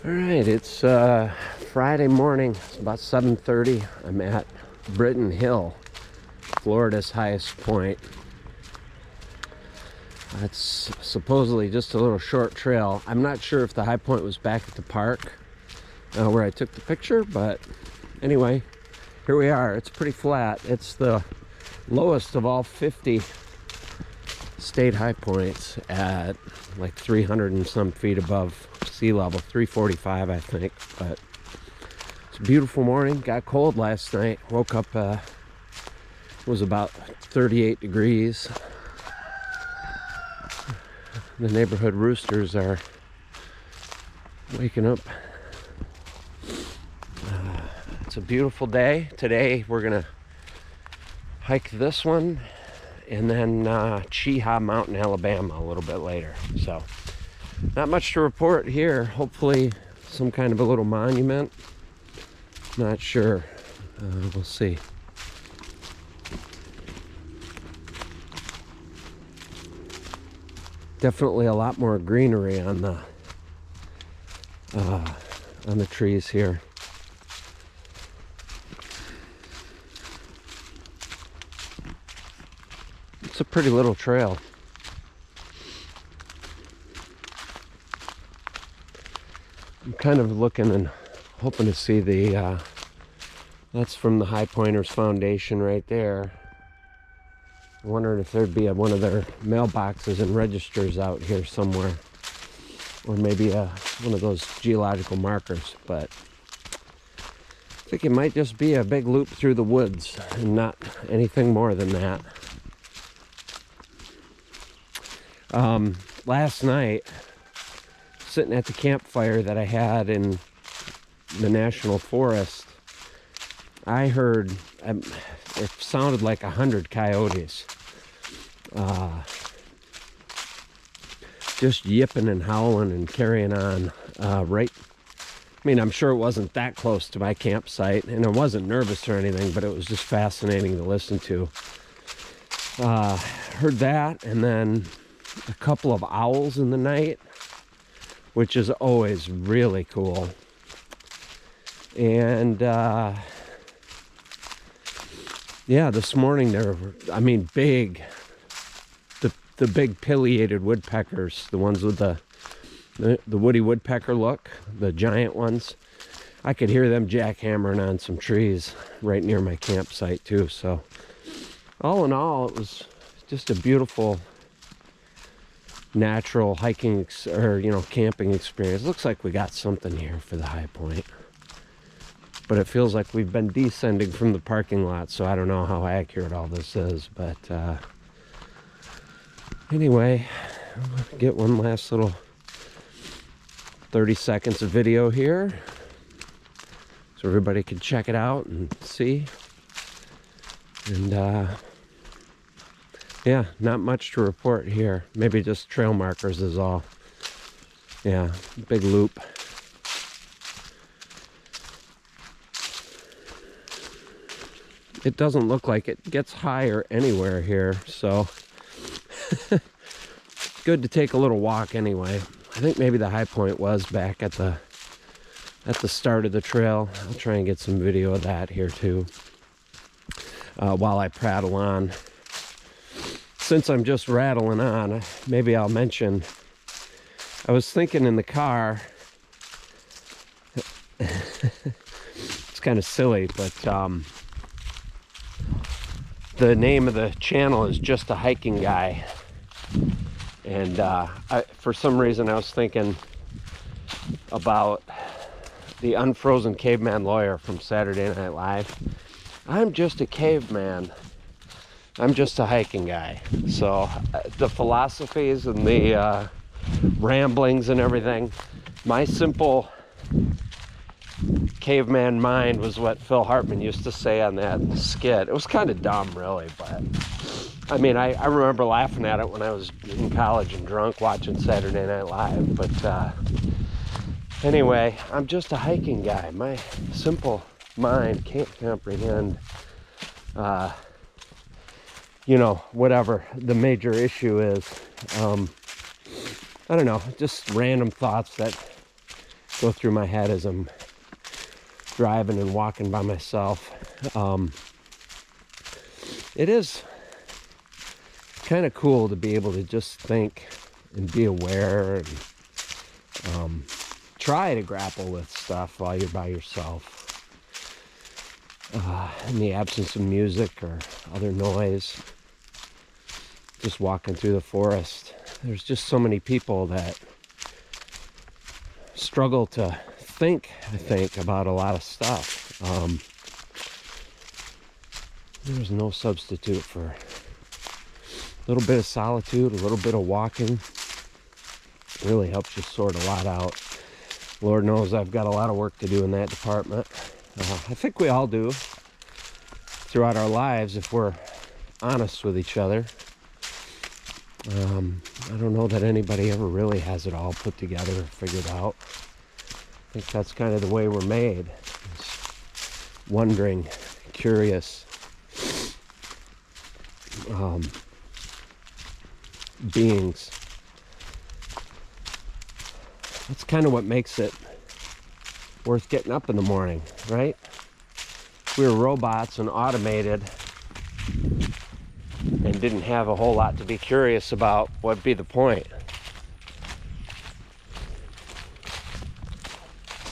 All right, it's Friday morning. It's about 7:30. I'm at Britton Hill, Florida's highest point. It's supposedly just a little short trail. I'm not sure if the high point was back at the park where I took the picture, but anyway, here we are. It's pretty flat. It's the lowest of all 50 state high points at like 300 and some feet above sea level, 345 I think. But it's a beautiful morning. Got cold last night. Woke up, it was about 38 degrees. The neighborhood roosters are waking up. It's a beautiful day. Today we're gonna hike this one and then Cheeha Mountain, Alabama a little bit later. So not much to report here. Hopefully some kind of a little monument. Not sure. We'll see. Definitely a lot more greenery on the trees here. It's a pretty little trail. I'm kind of looking and hoping to see the that's from the High Pointers Foundation right there. I'm wondering if there'd be one of their mailboxes and registers out here somewhere, or maybe one of those geological markers, but I think it might just be a big loop through the woods and not anything more than that. Last night, sitting at the campfire that I had in the national forest, I heard, it sounded like 100 coyotes, just yipping and howling and carrying on, right. I mean, I'm sure it wasn't that close to my campsite, and I wasn't nervous or anything, but it was just fascinating to listen to. Heard that, and then a couple of owls in the night, which is always really cool. And yeah, this morning there were, I mean, big, the big pileated woodpeckers, the ones with the woody woodpecker look, the giant ones. I could hear them jackhammering on some trees right near my campsite too. So all in all, it was just a beautiful natural hiking or camping experience. Looks like we got something here for the high point, but it feels like we've been descending from the parking lot, so I don't know how accurate all this is. But anyway, I'm gonna get one last little 30 seconds of video here so everybody can check it out and see. And yeah, not much to report here. Maybe just trail markers is all. Yeah, big loop. It doesn't look like it gets higher anywhere here, so good to take a little walk anyway. I think maybe the high point was back at the start of the trail. I'll try and get some video of that here too, while I prattle on. Since I'm just rattling on, maybe I'll mention, I was thinking in the car, it's kind of silly, but the name of the channel is Just a Hiking Guy. And for some reason I was thinking about the unfrozen caveman lawyer from Saturday Night Live. I'm just a caveman. I'm just a hiking guy. So the philosophies and the ramblings and everything, my simple caveman mind was what Phil Hartman used to say on that skit. It was kind of dumb, really, but I mean, I remember laughing at it when I was in college and drunk watching Saturday Night Live. But anyway, I'm just a hiking guy. My simple mind can't comprehend whatever the major issue is. I don't know, just random thoughts that go through my head as I'm driving and walking by myself. It is kind of cool to be able to just think and be aware and try to grapple with stuff while you're by yourself. In the absence of music or other noise, just walking through the forest. There's just so many people that struggle to think, I think, about a lot of stuff. There's no substitute for a little bit of solitude, a little bit of walking. It really helps you sort a lot out. Lord knows I've got a lot of work to do in that department. I think we all do throughout our lives if we're honest with each other. I don't know that anybody ever really has it all put together or figured out. I think that's kind of the way we're made. It's wondering, curious beings. That's kind of what makes it worth getting up in the morning, right? If we were robots and automated and didn't have a whole lot to be curious about, what'd be the point?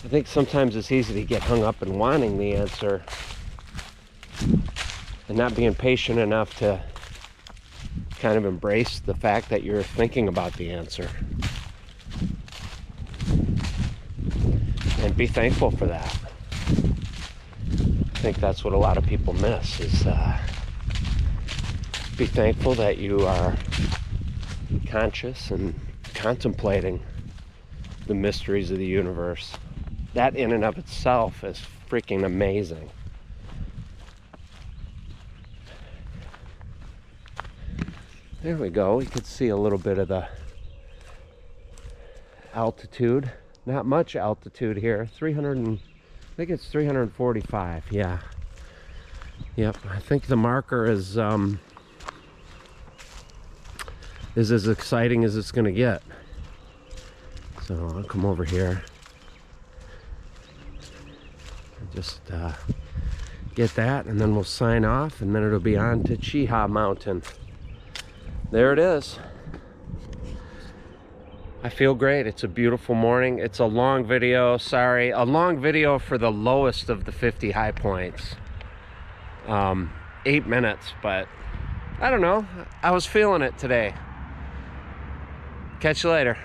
I think sometimes it's easy to get hung up in wanting the answer and not being patient enough to kind of embrace the fact that you're thinking about the answer. And be thankful for that. I think that's what a lot of people miss, is be thankful that you are conscious and contemplating the mysteries of the universe. That in and of itself is freaking amazing. There we go. We could see a little bit of the altitude. Not much altitude here. I think it's 345. Yeah. Yep. I think the marker is as exciting as it's gonna get. So I'll come over here and just get that, and then we'll sign off, and then it'll be on to Cheeha Mountain. There it is. I feel great. It's a beautiful morning. It's a long video. Sorry, a long video for the lowest of the 50 high points. 8 minutes, but I don't know. I was feeling it today. Catch you later.